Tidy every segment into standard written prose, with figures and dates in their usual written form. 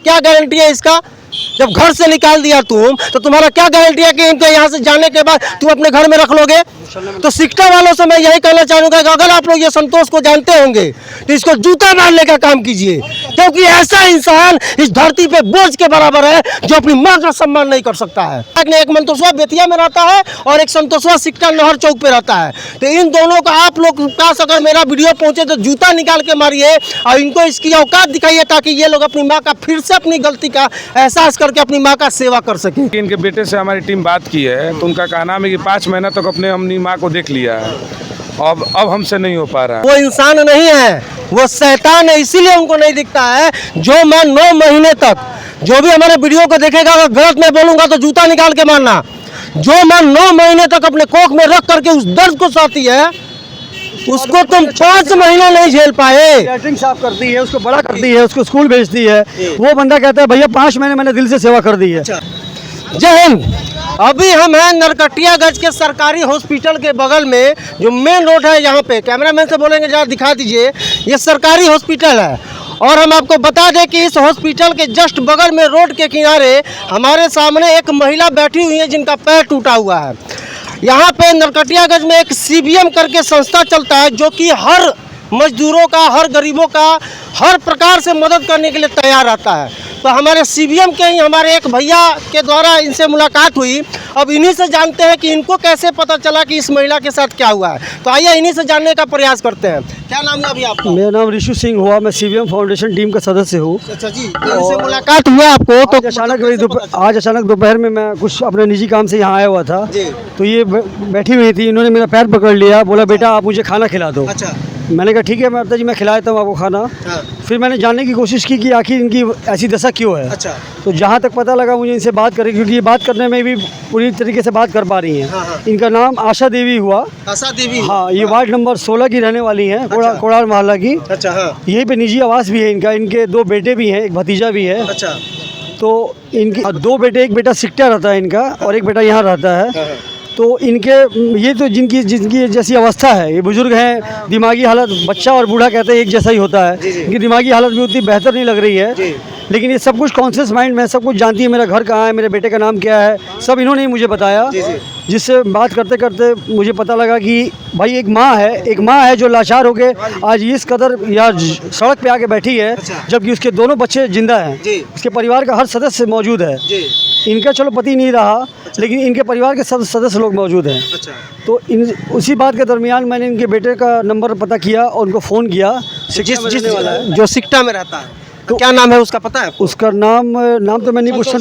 क्या गारंटी है इसका? जब घर से निकाल दिया तुम तो तुम्हारा क्या गारंटी है कि इनको यहाँ से जाने के बाद तुम अपने घर में रख लोगे? तो सिक्टा वालों से मैं यही कहना चाहूंगा कि अगर आप लोग ये संतोष को जानते होंगे तो इसको जूता मारने का काम कीजिए, क्योंकि ऐसा इंसान इस धरती पे बोझ के बराबर है जो अपनी मां का सम्मान नहीं कर सकता है। एक संतोषवा बेतिया में रहता है और एक संतोषवा सिक्टा नहर चौक पे रहता है। तो इन दोनों का आप लोग पास अगर मेरा वीडियो पहुंचे तो जूता निकाल के मारिए और इनको इसकी औकात दिखाइए, ताकि ये लोग अपनी माँ का फिर से अपनी गलती का एहसास करके अपनी माँ का सेवा कर सके। इनके बेटे से हमारी टीम बात की है तो उनका कहना है कि 5 महीना तक अपनी माँ को देख लिया है, अब हमसे नहीं हो पा रहा है। वो इंसान नहीं है, वो शैतान है, इसीलिए उनको नहीं दिखता है। जो माँ 9 महीने तक, जो भी हमारे वीडियो को देखेगा अगर गलत मैं बोलूंगा तो जूता निकाल के मारना, जो माँ 9 महीने तक अपने कोख में रख करके उस दर्द को सहती है, उसको तुम 5 महीना नहीं झेल पाए। कैटरिंग साफ करती है, उसको बड़ा करती है, उसको स्कूल भेजती है, वो बंदा कहता है भैया 5 महीने मैंने दिल से सेवा कर दी है। जय हिंद। अभी हम हैं नरकटियागंज के सरकारी हॉस्पिटल के बगल में, जो मेन रोड है, यहाँ पे कैमरामैन से बोलेंगे जरा दिखा दीजिए, ये सरकारी हॉस्पिटल है। और हम आपको बता दें कि इस हॉस्पिटल के जस्ट बगल में रोड के किनारे हमारे सामने एक महिला बैठी हुई है जिनका पैर टूटा हुआ है। यहाँ पे नरकटियागंज में एक CBM करके संस्था चलता है जो कि हर मजदूरों का, हर गरीबों का, हर प्रकार से मदद करने के लिए तैयार रहता है। तो हमारे CBM के ही हमारे एक भैया के द्वारा इनसे मुलाकात हुई। अब इन्हीं से जानते हैं कि इनको कैसे पता चला कि इस महिला के साथ क्या हुआ है। तो आइए इन्हीं से जानने का प्रयास करते हैं। क्या नाम है अभी आपका? मेरा नाम ऋषु सिंह हुआ, मैं CBM फाउंडेशन टीम का सदस्य हूँ। अच्छा जी, तो इनसे मुलाकात हुआ आपको? तो आज अचानक दोपहर में मैं कुछ अपने निजी काम से यहाँ आया हुआ था, तो ये बैठी हुई थी, इन्होंने मेरा पैर पकड़ लिया, बोला बेटा आप मुझे खाना खिला दो। अच्छा। मैंने कहा ठीक है माता जी मैं खिला देता हूँ आपको खाना। फिर मैंने जानने की कोशिश की कि आखिर इनकी ऐसी दशा क्यों है। अच्छा। तो जहाँ तक पता लगा मुझे इनसे बात करें, क्योंकि ये बात करने में भी पूरी तरीके से बात कर पा रही हैं। हाँ। इनका नाम आशा देवी हुआ। आशा देवी? हाँ, ये वार्ड नंबर 16 की रहने वाली हैं, कोड़ार मोहल्ला की। अच्छा। हाँ। यहीं पे निजी आवास भी है इनका, इनके 2 बेटे भी हैं, एक भतीजा भी है। अच्छा। तो इनकी 2 बेटे, एक बेटा सिक्टा रहता है इनका और एक बेटा यहाँ रहता है। तो इनके ये तो जिनकी जैसी अवस्था है, ये बुजुर्ग हैं, दिमागी हालत, बच्चा और बूढ़ा कहते हैं एक जैसा ही होता है। इनकी दिमागी हालत भी उतनी बेहतर नहीं लग रही है, लेकिन ये सब कुछ कॉन्शियस माइंड में सब कुछ जानती है। मेरा घर कहाँ है, मेरे बेटे का नाम क्या है, सब इन्होंने ही मुझे बताया। जिससे बात करते करते मुझे पता लगा कि भाई एक माँ है जो लाचार होके आज इस कदर या सड़क पे आके बैठी है, जबकि उसके दोनों बच्चे जिंदा हैं, उसके परिवार का हर सदस्य मौजूद है। इनका चलो पति नहीं रहा, लेकिन इनके परिवार के सब सदस्य लोग मौजूद हैं। तो उसी बात के दरमियान मैंने इनके बेटे का नंबर पता किया और उनको फ़ोन किया। जो सिक्टा में रहता है, तो क्या नाम है उसका पता है? उसका नाम तो मैं नहीं पूछा।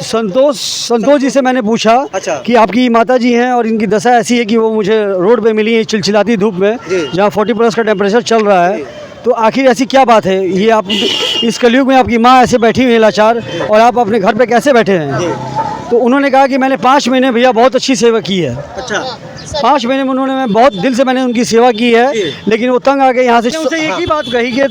संतोष जी से मैंने पूछा कि आपकी माता जी हैं और इनकी दशा ऐसी है कि वो मुझे रोड पे मिली है चिलचिलाती धूप में, जहाँ 40+ का टेम्परेचर चल रहा है। तो आखिर ऐसी क्या बात है, ये आप इस कलयुग में आपकी माँ ऐसे बैठी हुई है लाचार, और आप अपने घर पे कैसे बैठे हैं? तो उन्होंने कहा कि मैंने 5 महीने भैया बहुत अच्छी सेवा की है। अच्छा। 5 महीने में मैं बहुत दिल से मैंने उनकी सेवा की है, लेकिन वो तंग आ गए यहाँ से। उनसे एक ही बात कही कि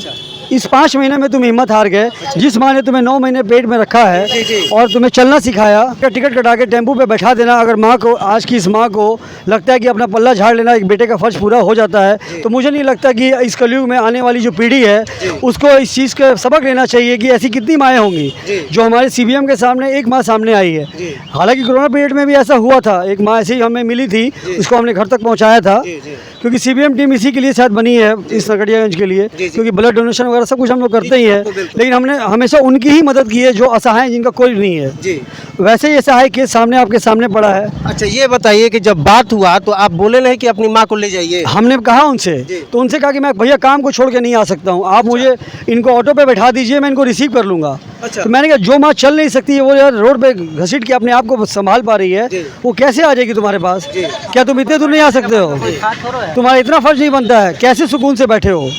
इस 5 महीने में तुम हिम्मत हार गए। जिस माँ ने तुम्हें 9 महीने पेट में रखा है और तुम्हें चलना सिखाया, टिकट कटा के टेम्पू पे बैठा देना। अगर माँ को, आज की इस माँ को लगता है कि अपना पल्ला झाड़ लेना एक बेटे का फर्ज पूरा हो जाता है, तो मुझे नहीं लगता कि इस कलयुग में आने वाली जो पीढ़ी है उसको इस चीज़ का सबक लेना चाहिए कि ऐसी कितनी माएँ होंगी जो हमारे CBM के सामने एक माँ सामने आई है। हालांकि कोरोना पीरियड में भी ऐसा हुआ था, एक माँ ऐसे ही हमें मिली थी, उसको हमने घर तक पहुँचाया था, क्योंकि CBM टीम इसी के लिए शायद बनी है, इस नरकटियागंज के लिए, क्योंकि ब्लड डोनेशन वगैरह सब कुछ हम लोग करते ही है। लेकिन हमने हमेशा उनकी ही मदद की है जो असहाय हैं, जिनका कोई नहीं है। वैसे ही असहाय केस सामने आपके सामने पड़ा है। अच्छा, ये बताइए कि जब बात हुआ तो आप बोले नहीं कि अपनी माँ को ले जाइए? हमने कहा उनसे, तो उनसे कहा कि मैं भैया काम को छोड़ के नहीं आ सकता हूँ, आप मुझे इनको ऑटो पे बैठा दीजिए, मैं इनको रिसीव कर लूँगा। तो मैंने कहा जो माँ चल नहीं सकती है, वो यार रोड पे घसीट के अपने आप को संभाल पा रही है, वो कैसे आ जाएगी तुम्हारे पास? क्या तुम इतने दूर नहीं आ सकते हो? तुम्हारा इतना फर्ज नहीं बनता है? कैसे सुकून से बैठे हो?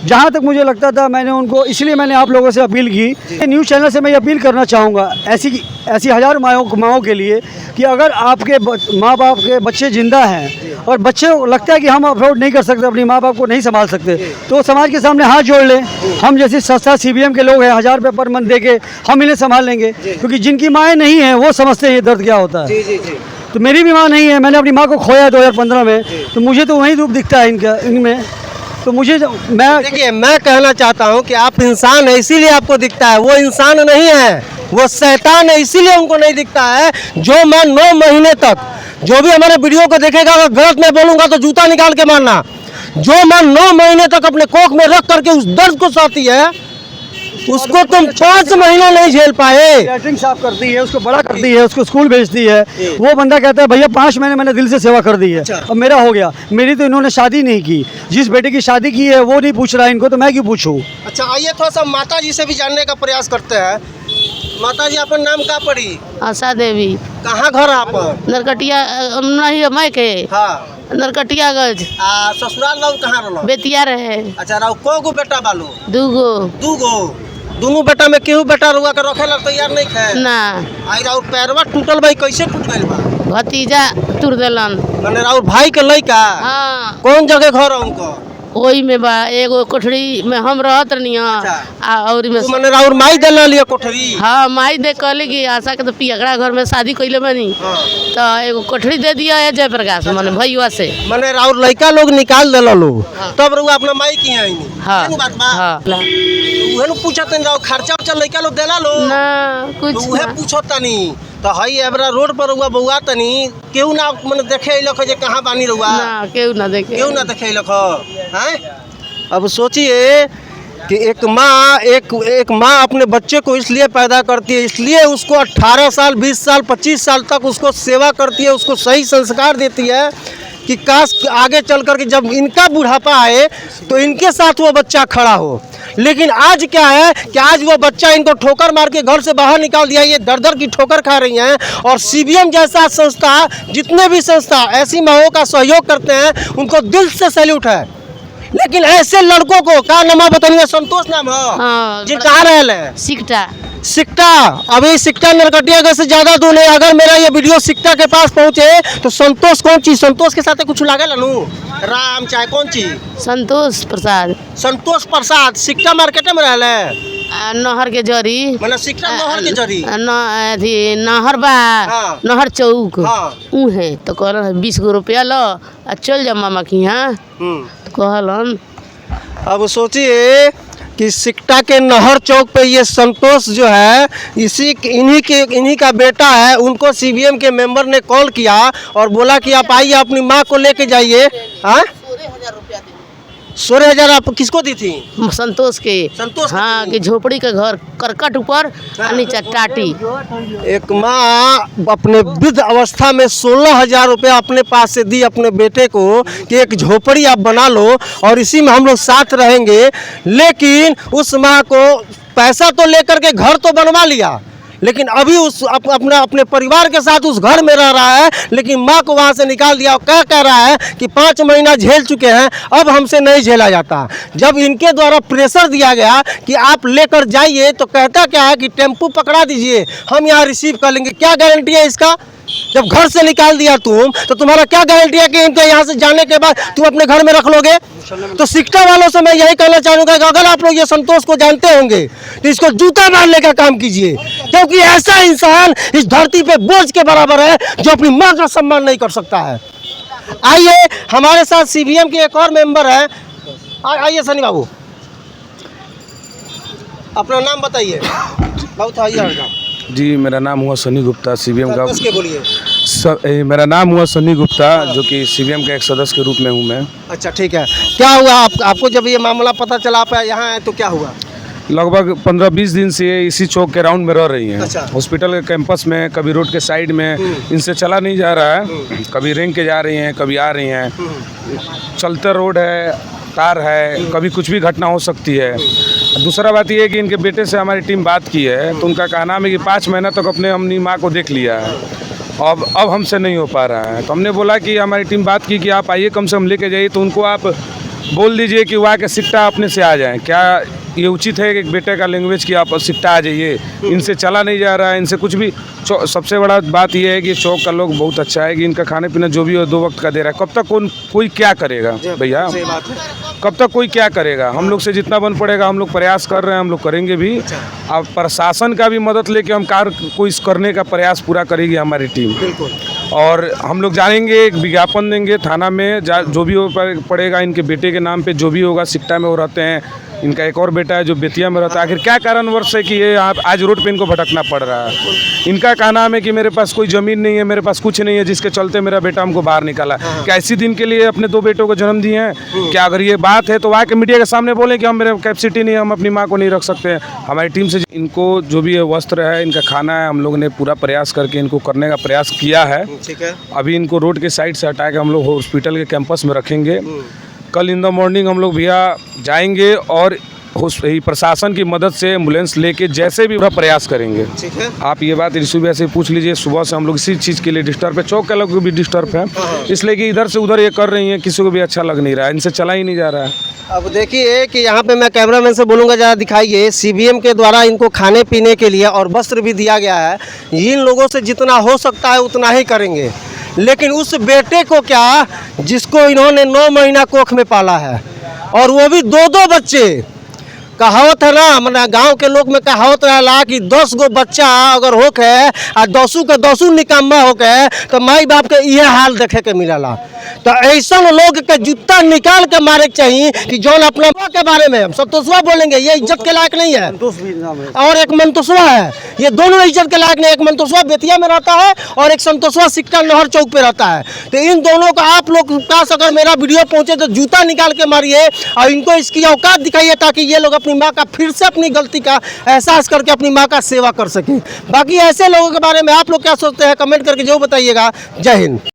जहाँ तक मुझे लगता था, मैंने उनको, इसलिए मैंने आप लोगों से अपील की। न्यूज़ चैनल से मैं अपील करना चाहूँगा ऐसी हज़ार माँओं के लिए कि अगर आपके माँ बाप के बच्चे जिंदा हैं और बच्चे लगता है कि हम अफोर्ड नहीं कर सकते, अपनी माँ बाप को नहीं संभाल सकते, तो समाज के सामने हाथ जोड़ लें। हम जैसे संस्था CBM के लोग हैं, 1000 रुपये पर मंथ दे के हम इन्हें संभाल लेंगे, क्योंकि जिनकी माएँ नहीं हैं वो समझते हैं ये दर्द क्या होता है। तो मेरी भी माँ नहीं है, मैंने अपनी माँ को खोया 2015 में, तो मुझे तो वही रूप दिखता है इनमें। तो मुझे मैं देखिए, मैं कहना चाहता हूँ कि आप इंसान है इसीलिए आपको दिखता है, वो इंसान नहीं है, वो शैतान है इसीलिए उनको नहीं दिखता है। जो मैं 9 महीने तक, जो भी हमारे वीडियो को देखेगा अगर गलत मैं बोलूँगा तो जूता निकाल के मारना, जो मैं 9 महीने तक अपने कोख में रख करके उस दर्द को सहती है, उसको तुम 5 महीना नहीं झेल पाए। लैट्रिन साफ करती है, उसको बड़ा करती है, उसको स्कूल भेजती है। वो बंदा कहता है भैया 5 महीने मैंने दिल से सेवा कर दी है, अब मेरा हो गया। मेरी तो इन्होंने शादी नहीं की, जिस बेटे की शादी की है वो नहीं पूछ रहा है इनको, तो मैं क्यों पूछूं। अच्छा, आइए थोड़ा सा माता जी से भी जानने का प्रयास करते हैं। माता जी, अपन नाम का पड़ी? आशा देवी, कहाँ घर है आपन? नरकटिया नहीं मैं के हाँ। नरकटियागंज, ससुराल राउर कहाँ रहलो? बेतिया रहे। अच्छा, राउर को गो बेटा बालो? दूगो। दोनों बेटा में केहू बेटा रुआ के रखे ला तैयार नहीं खे ना। आई राउर पैरवा टूटल भाई, कैसे टूट गइल बा? भतीजा तुर देलन। माने राउर भाई के लइका? हाँ, कौन जगह घर है उनको? वही में बा, एगो कोठरी में हम रहत रहनी और में। माने राउर माई देला लिया कोठरी? हाँ, माई दे कहले कि आशा के तो पियगड़ा घर में शादी कइले बनी, तो एगो कोठरी दे दिया है जयप्रकाश माने भैया से। माने राउर लइका लोग निकाल देला लोग, हाँ। तब रुआ अपना माई की आई नहीं? हाँ बात बा। हाँ। उहे लोग पूछत नहीं, राउर खर्चा उर्चा लइका लोग देला लो ना कुछ तो उहे ना। पूछत तनी। तो हई एबरा रोड पर रुआ बउआ तनी, केहू ना माने देखे अइलख जे कहाँ बानी रुआ? ना केहू ना देखे, क्यों ना देखे अइलख हैं? अब सोचिए कि एक माँ अपने बच्चे को इसलिए पैदा करती है, इसलिए उसको 18 साल 20 साल 25 साल तक उसको सेवा करती है, उसको सही संस्कार देती है कि काश आगे चल कर के जब इनका बुढ़ापा आए तो इनके साथ वो बच्चा खड़ा हो। लेकिन आज क्या है कि आज वो बच्चा इनको ठोकर मार के घर से बाहर निकाल दिया, ये दर दर की ठोकर खा रही हैं। और सीबीएम जैसा संस्था, जितने भी संस्था ऐसी माओं का सहयोग करते हैं उनको दिल से सैल्यूट है। लेकिन ऐसे लड़कों को का नाम बताइए? संतोष नाम है हाँ, जी, कहाँ रहे हैं? सिकटा। अभी सिकटा नरकटियागंज से ज्यादा दूर है। अगर मेरा ये वीडियो सिकटा के पास पहुंचे तो संतोष कौन चीज, संतोष के साथ कुछ लागे लनू राम चाहे कौन चीज? संतोष प्रसाद। संतोष प्रसाद सिकटा मार्केट में रहले, नहर के जरी, मतलब सिकटा नहर के जरी अथी नहर बा। हाँ। नहर चौक। हाँ। ऊ है तो कहलन 20 गो रुपया लो आ चल जा मामा की यहाँ, तो कहलन। अब सोचिए कि सिकटा के नहर चौक पे ये संतोष जो है इन्हीं का बेटा है। उनको सीबीएम के मेंबर ने कॉल किया और बोला कि आप आइए अपनी माँ को लेके जाइए। 16,000 आप किसको दी थी? संतोष के। संतोष के हाँ, दी। कि झोपड़ी के घर करकट ऊपर नीचे टाटी। एक माँ अपने वृद्ध अवस्था में 16,000 रुपया अपने पास से दी अपने बेटे को कि एक झोपड़ी आप बना लो और इसी में हम लोग साथ रहेंगे। लेकिन उस माँ को पैसा तो लेकर के घर तो बनवा लिया, लेकिन अभी उस अपने परिवार के साथ उस घर में रह रहा है। लेकिन माँ को वहाँ से निकाल दिया और क्या कह रहा है कि 5 महीना झेल चुके हैं, अब हमसे नहीं झेला जाता। जब इनके द्वारा प्रेशर दिया गया कि आप लेकर जाइए तो कहता क्या है कि टेम्पू पकड़ा दीजिए, हम यहाँ रिसीव कर लेंगे। क्या गारंटी है इसका? जब घर से निकाल दिया तुम तो तुम्हारा क्या गारंटी है कि इनके यहाँ से जाने के बाद तुम अपने घर में रख लोगे? तो सिकटा वालों से मैं यही कहना चाहूँगा कि अगर आप लोग ये संतोष को जानते होंगे तो इसको जूता मारने का काम कीजिए, क्योंकि ऐसा इंसान इस धरती पे बोझ के बराबर है जो अपनी माँ का सम्मान नहीं कर सकता है। आइए, हमारे साथ सीबीएम के एक और मेंबर है। आइए सनी बाबू, अपना नाम बताइए। बहुत आइए। जी, मेरा नाम हुआ सनी गुप्ता, सीबीएम का। के बोलिए। मेरा नाम हुआ सनी गुप्ता, जो कि सीबीएम का एक सदस्य के रूप में हूँ मैं। अच्छा, ठीक है। क्या हुआ आपको जब ये मामला पता चला आप यहाँ आए तो क्या हुआ? लगभग 15-20 दिन से ये इसी चौक के राउंड में रह रही हैं। अच्छा। हॉस्पिटल के कैंपस में, कभी रोड के साइड में, इनसे चला नहीं जा रहा है। कभी रेंग के जा रही हैं, कभी आ रही हैं। चलते रोड है, तार है, कभी कुछ भी घटना हो सकती है। दूसरा बात यह है कि इनके बेटे से हमारी टीम बात की है तो उनका कहना है कि 5 महीना तक अपनी माँ को देख लिया है, अब हमसे नहीं हो पा रहा है। तो हमने बोला कि हमारी टीम बात की कि आप आइए, कम से कम लेके जाइए। तो उनको आप बोल दीजिए कि वहाँ के सिकटा अपने से आ जाएं। क्या ये उचित है कि एक बेटे का लैंग्वेज कि आप सिकटा आ जाइए? इनसे चला नहीं जा रहा है, इनसे कुछ भी। सबसे बड़ा बात यह है कि चौक का लोग बहुत अच्छा है कि इनका खाने पीना जो भी हो 2 वक्त का दे रहा है। कब तक कोई क्या करेगा भैया? कब तक कोई क्या करेगा? हम लोग से जितना बन पड़ेगा हम लोग प्रयास कर रहे हैं, हम लोग करेंगे भी। अब प्रशासन का भी मदद लेके हम कोई करने का प्रयास पूरा करेगी हमारी टीम। बिल्कुल। और हम लोग जाएंगे, एक विज्ञापन देंगे थाना में, जो भी पड़ेगा इनके बेटे के नाम पे, जो भी होगा। सिकटा में वो रहते हैं, इनका एक और बेटा है जो बेतिया में रहता है। आखिर क्या कारणवश है कि ये आज रोड पे इनको भटकना पड़ रहा है? इनका कहना है कि मेरे पास कोई ज़मीन नहीं है, मेरे पास कुछ नहीं है, जिसके चलते मेरा बेटा हमको बाहर निकाला। क्या इसी दिन के लिए अपने 2 बेटों को जन्म दिए हैं? क्या अगर ये बात है तो आके मीडिया के सामने बोलें कि हम मेरे कैपेसिटी नहीं है, हम अपनी माँ को नहीं रख सकते। हमारी टीम से इनको जो भी वस्त्र है, इनका खाना है, हम लोगों ने पूरा प्रयास करके इनको करने का प्रयास किया है। ठीक है। अभी इनको रोड के साइड से हटा के हम लोग हॉस्पिटल के कैंपस में रखेंगे। कल इन द मॉर्निंग हम लोग भैया जाएंगे और प्रशासन की मदद से एम्बुलेंस लेके जैसे भी पूरा प्रयास करेंगे। ठीक है। आप ये बात ऋषि भैया से पूछ लीजिए। सुबह से हम लोग इसी चीज़ के लिए डिस्टर्ब है, चौक के लोग भी डिस्टर्ब है, इसलिए कि इधर से उधर ये कर रही हैं, किसी को भी अच्छा लग नहीं रहा है, इनसे चला ही नहीं जा रहा है। अब देखिए कि यहाँ पे मैं कैमरामैन से बोलूँगा, ज़रा दिखाइए। सीबीएम के द्वारा इनको खाने पीने के लिए और वस्त्र भी दिया गया है। इन लोगों से जितना हो सकता है उतना ही करेंगे, लेकिन उस बेटे को क्या, जिसको इन्होंने 9 महीना कोख में पाला है, और वो भी 2-2 बच्चे। कहावत है ना, मैंने गांव के लोग में कहावत रहला कि 10 गो बच्चा अगर होके आ 10 के 10 निकम्मा होके तो माई बाप के यह हाल देखे के मिलला। तो ऐसा लोग के जूता निकाल के मारे के चाहिए कि जौन अपना के बारे में हम संतोषवा बोलेंगे, ये इज्जत के लायक नहीं है। और एक मंतोषवा है, ये दोनों इज्जत के लायक नहीं। एक मंतोषवा बेतिया में रहता है और एक संतोषवा सिकटा नहर चौक पे रहता है। तो इन दोनों को आप लोग पास अगर मेरा वीडियो पहुंचे तो जूता निकाल के मारिए और इनको इसकी औकात दिखाइए, ताकि ये लोग अपनी माँ का फिर से अपनी गलती का एहसास करके अपनी माँ का सेवा कर सके। बाकी ऐसे लोगों के बारे में आप लोग क्या सोचते हैं, कमेंट करके जो बताइएगा। जय हिंद।